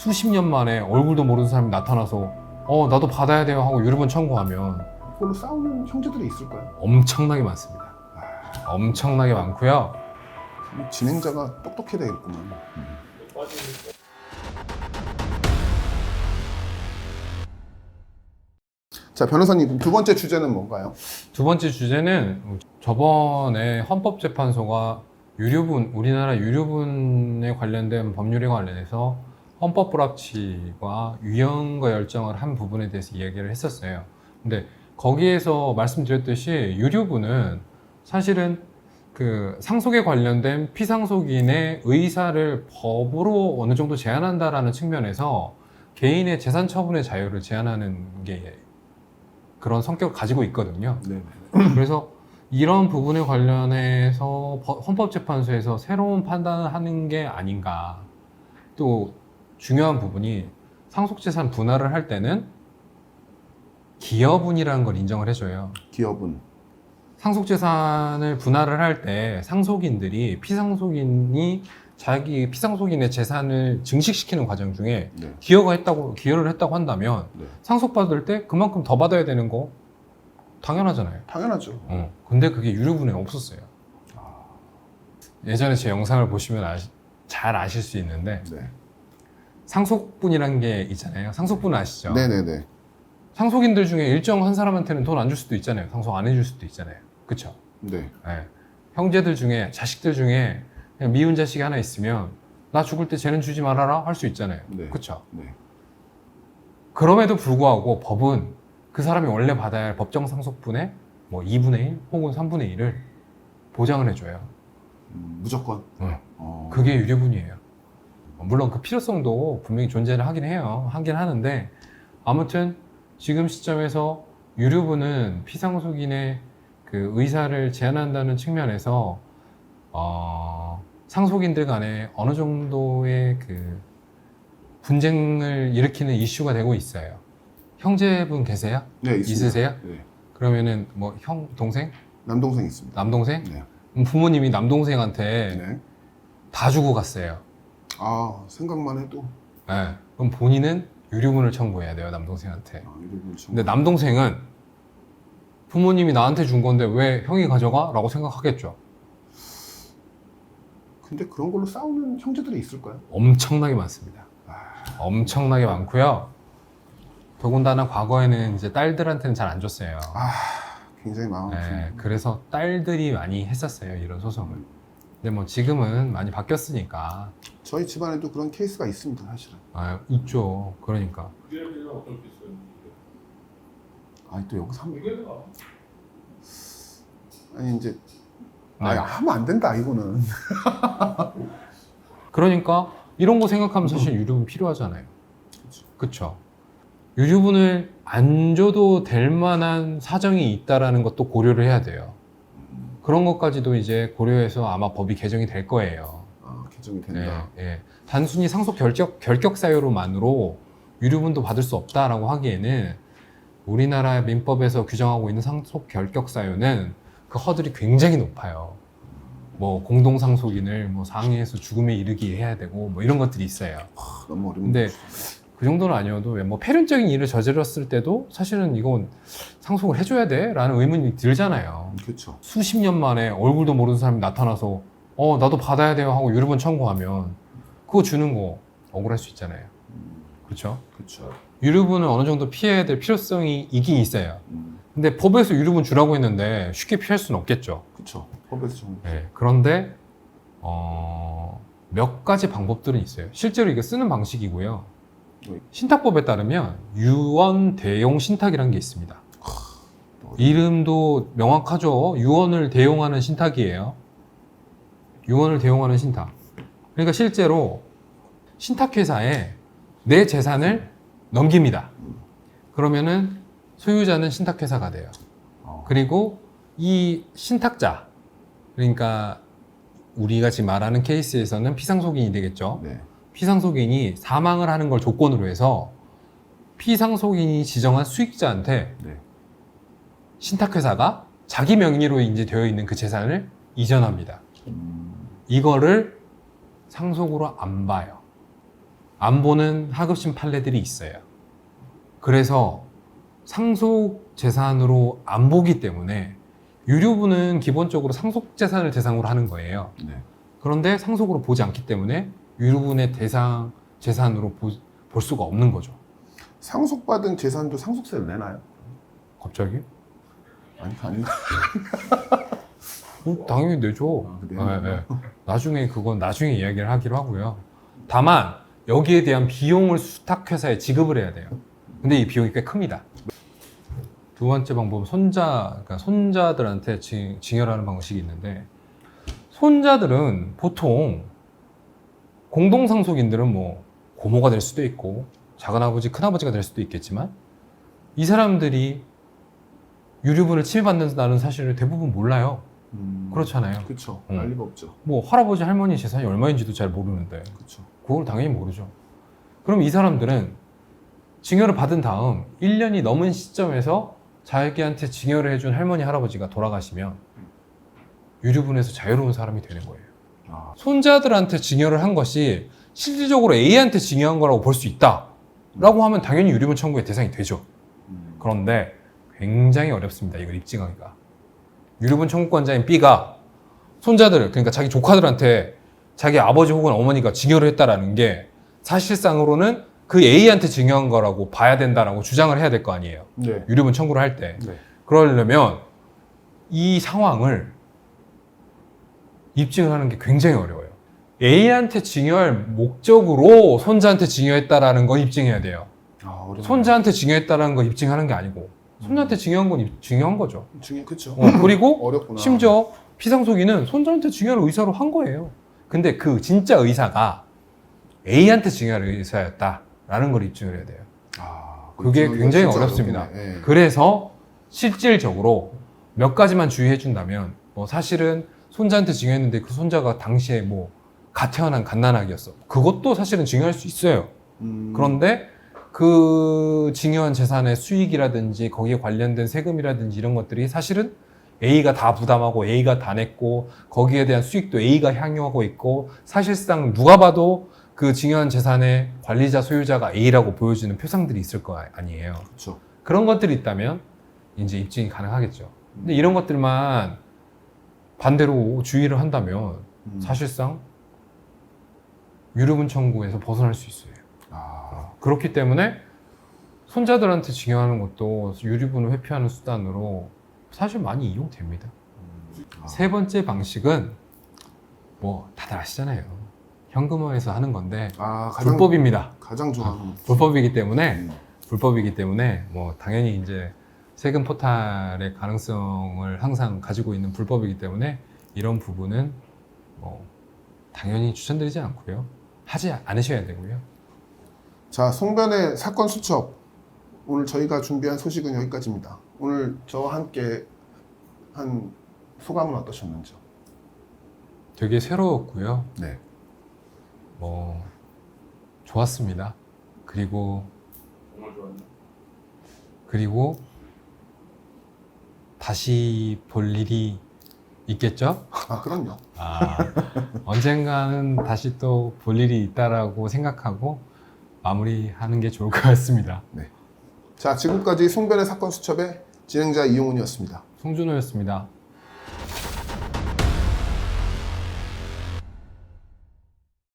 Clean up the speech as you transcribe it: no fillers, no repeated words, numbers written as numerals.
수십 년 만에 얼굴도 모르는 사람이 나타나서 나도 받아야 돼요 하고 유류분 청구하면 그걸로 싸우는 형제들이 있을까요? 엄청나게 많습니다. 엄청나게 많고요. 진행자가 똑똑해야 되겠구만. 자, 변호사님, 두 번째 주제는 뭔가요? 두 번째 주제는 저번에 헌법재판소가 우리나라 유류분에 관련된 법률에 관련해서 헌법 불합치와 유형과 열정을 한 부분에 대해서 이야기를 했었어요. 근데 거기에서 말씀드렸듯이 유류분은 사실은 그 상속에 관련된 피상속인의 의사를 법으로 어느 정도 제한한다라는 측면에서 개인의 재산 처분의 자유를 제한하는 게 그런 성격을 가지고 있거든요. 네. 그래서 이런 부분에 관련해서 헌법재판소에서 새로운 판단을 하는 게 아닌가. 또 중요한 부분이 상속재산 분할을 할 때는 기여분이라는 걸 인정을 해줘요. 기업은 상속재산을 분할을 할 때 상속인들이 피상속인이 자기 피상속인의 재산을 증식시키는 과정 중에 네. 기여를 했다고 한다면 네. 상속받을 때 그만큼 더 받아야 되는 거 당연하잖아요. 당연하죠. 근데 그게 유류분에 없었어요. 예전에 제 영상을 보시면 잘 아실 수 있는데 네. 상속분이라는 게 있잖아요. 상속분 아시죠? 네네네. 상속인들 중에 일정한 사람한테는 돈 안 줄 수도 있잖아요. 상속 안 해줄 수도 있잖아요. 그쵸? 네. 네. 형제들 중에, 자식들 중에 그냥 미운 자식이 하나 있으면 나 죽을 때 쟤는 주지 말아라 할 수 있잖아요. 네. 그쵸? 네. 그럼에도 불구하고 법은 그 사람이 원래 받아야 할 법정 상속분의 뭐 2분의 1 혹은 3분의 1을 보장을 해줘요. 무조건. 그게 유류분이에요. 물론 그 필요성도 분명히 존재를 하긴 하는데 아무튼 지금 시점에서 유류분은 피상속인의 그 의사를 제한한다는 측면에서 상속인들 간에 어느 정도의 그 분쟁을 일으키는 이슈가 되고 있어요. 형제분 계세요? 네, 있습니다. 있으세요? 네. 그러면은 뭐 형, 동생? 남동생 있습니다. 남동생? 네. 부모님이 남동생한테 네. 다 주고 갔어요. 생각만 해도. 네. 그럼 본인은 유류분을 청구해야 돼요, 남동생한테. 이러면 좀- 근데 남동생은 부모님이 나한테 준 건데 왜 형이 가져가? 라고 생각하겠죠. 근데 그런 걸로 싸우는 형제들이 있을까요? 엄청나게 많습니다. 엄청나게 많고요. 더군다나 과거에는 이제 딸들한테는 잘 안 줬어요. 굉장히 마음 아픈. 네, 그래서 딸들이 많이 했었어요, 이런 소송을. 근데 뭐 지금은 많이 바뀌었으니까. 저희 집안에도 그런 케이스가 있습니다, 사실은. 있죠. 그러니까. 또 여기서 아니 이제 네. 하면 안 된다 이거는. 그러니까 이런 거 생각하면 사실 유류분 필요하잖아요. 그쵸? 유류분을 안 줘도 될 만한 사정이 있다라는 것도 고려를 해야 돼요. 그런 것까지도 이제 고려해서 아마 법이 개정이 될 거예요. 개정이 된다. 예. 단순히 상속 결격 사유로만으로 유류분도 받을 수 없다라고 하기에는 우리나라 민법에서 규정하고 있는 상속 결격 사유는 그 허들이 굉장히 높아요. 뭐 공동상속인을 뭐 상해해서 죽음에 이르게 해야 되고 뭐 이런 것들이 있어요. 너무 어려운. 근데 그 정도는 아니어도 뭐 폐륜적인 일을 저질렀을 때도 사실은 이건 상속을 해줘야 돼? 라는 의문이 들잖아요. 그렇죠. 수십 년 만에 얼굴도 모르는 사람이 나타나서 나도 받아야 돼요 하고 유류분 청구하면 그거 주는 거 억울할 수 있잖아요. 그렇죠? 그렇죠. 유류분은 어느 정도 피해야 될 필요성이 있긴 있어요. 근데 법에서 유류분 주라고 했는데 쉽게 피할 수는 없겠죠. 그렇죠. 법에서 좀. 네, 그런데 몇 가지 방법들은 있어요. 실제로 이거 쓰는 방식이고요. 신탁법에 따르면 유언 대용 신탁이라는 게 있습니다. 이름도 명확하죠. 유언을 대용하는 신탁이에요. 유언을 대용하는 신탁. 그러니까 실제로 신탁회사에 내 재산을 넘깁니다. 그러면은 소유자는 신탁회사가 돼요. 그리고 이 신탁자, 그러니까 우리가 지금 말하는 케이스에서는 피상속인이 되겠죠. 네. 피상속인이 사망을 하는 걸 조건으로 해서 피상속인이 지정한 수익자한테 네. 신탁회사가 자기 명의로 이제 되어 있는 그 재산을 이전합니다. 이거를 상속으로 안 봐요. 안 보는 하급심 판례들이 있어요. 그래서 상속 재산으로 안 보기 때문에 유류분은 기본적으로 상속 재산을 대상으로 하는 거예요. 네. 그런데 상속으로 보지 않기 때문에 유류분의 대상 재산으로 볼 수가 없는 거죠. 상속받은 재산도 상속세를 내나요? 갑자기? 아니. 당연히 내죠. 아, 그래요? 네. 나중에 그건 나중에 이야기를 하기로 하고요. 다만 여기에 대한 비용을 수탁회사에 지급을 해야 돼요. 근데 이 비용이 꽤 큽니다. 두 번째 방법은 그러니까 손자들한테 징여하는 방식이 있는데, 손자들은 보통 공동상속인들은 뭐 고모가 될 수도 있고 작은아버지, 큰아버지가 될 수도 있겠지만, 이 사람들이 유류분을 침해받는다는 사실을 대부분 몰라요. 그렇잖아요. 그렇죠. 응. 알 리가 없죠. 뭐 할아버지 할머니 재산이 얼마인지도 잘 모르는데 그렇죠. 그걸 당연히 모르죠. 그럼 이 사람들은 징여를 받은 다음 1년이 넘은 시점에서 자기한테 징여를 해준 할머니 할아버지가 돌아가시면 유류분에서 자유로운 사람이 되는 거예요. 아, 손자들한테 징여를 한 것이 실질적으로 A한테 징여한 거라고 볼 수 있다 라고 하면 당연히 유류분 청구의 대상이 되죠. 그런데 굉장히 어렵습니다. 이걸 입증하기가. 유류분 청구권자인 B가 손자들, 그러니까 자기 조카들한테 자기 아버지 혹은 어머니가 징여를 했다라는 게 사실상으로는 그 A한테 징여한 거라고 봐야 된다라고 주장을 해야 될 거 아니에요. 네. 유류분 청구를 할 때. 네. 그러려면 이 상황을 입증을 하는 게 굉장히 어려워요. A한테 징여할 목적으로 손자한테 징여했다라는 거 입증해야 돼요. 아, 어렵네. 손자한테 징여했다라는 거 입증하는 게 아니고 손자한테 징여한 건 징여한 거죠. 그렇죠. 그리고 어렵구나. 심지어 피상속인은 손자한테 징여를 의사로 한 거예요. 근데 그 진짜 의사가 A한테 징여할 의사였다라는 걸 입증을 해야 돼요. 아, 그게 진짜 굉장히 진짜 어렵습니다. 어렵네. 예. 그래서 실질적으로 몇 가지만 주의해 준다면, 뭐 사실은 손자한테 징여했는데 그 손자가 당시에 뭐 갓 태어난 갓난아기였어. 그것도 사실은 징여할 수 있어요. 그런데 그 징여한 재산의 수익이라든지 거기에 관련된 세금이라든지 이런 것들이 사실은 A가 다 부담하고 A가 다 냈고 거기에 대한 수익도 A가 향유하고 있고, 사실상 누가 봐도 그 징여한 재산의 관리자 소유자가 A라고 보여지는 표상들이 있을 거 아니에요. 그렇죠. 그런 것들이 있다면 이제 입증이 가능하겠죠. 근데 이런 것들만 반대로 주의를 한다면 사실상 유류분 청구에서 벗어날 수 있어요. 아, 그렇기 때문에 손자들한테 징여하는 것도 유류분을 회피하는 수단으로 사실 많이 이용됩니다. 세 번째 방식은 뭐 다들 아시잖아요. 현금화해서 하는 건데 불법입니다. 가장 좋아하는 불법이기 때문에 뭐 당연히 이제 세금 포탈의 가능성을 항상 가지고 있는 불법이기 때문에 이런 부분은 뭐 당연히 추천드리지 않고요. 하지 않으셔야 되고요. 자, 송변의 사건 수첩. 오늘 저희가 준비한 소식은 여기까지입니다. 오늘 저와 함께 한 소감은 어떠셨는지요? 되게 새로웠고요. 네. 뭐 좋았습니다. 그리고 다시 볼 일이 있겠죠? 아, 그럼요. 언젠가는 다시 또 볼 일이 있다라고 생각하고 마무리하는 게 좋을 것 같습니다. 네. 자, 지금까지 송변의 사건 수첩의 진행자 이용훈이었습니다. 송준호였습니다.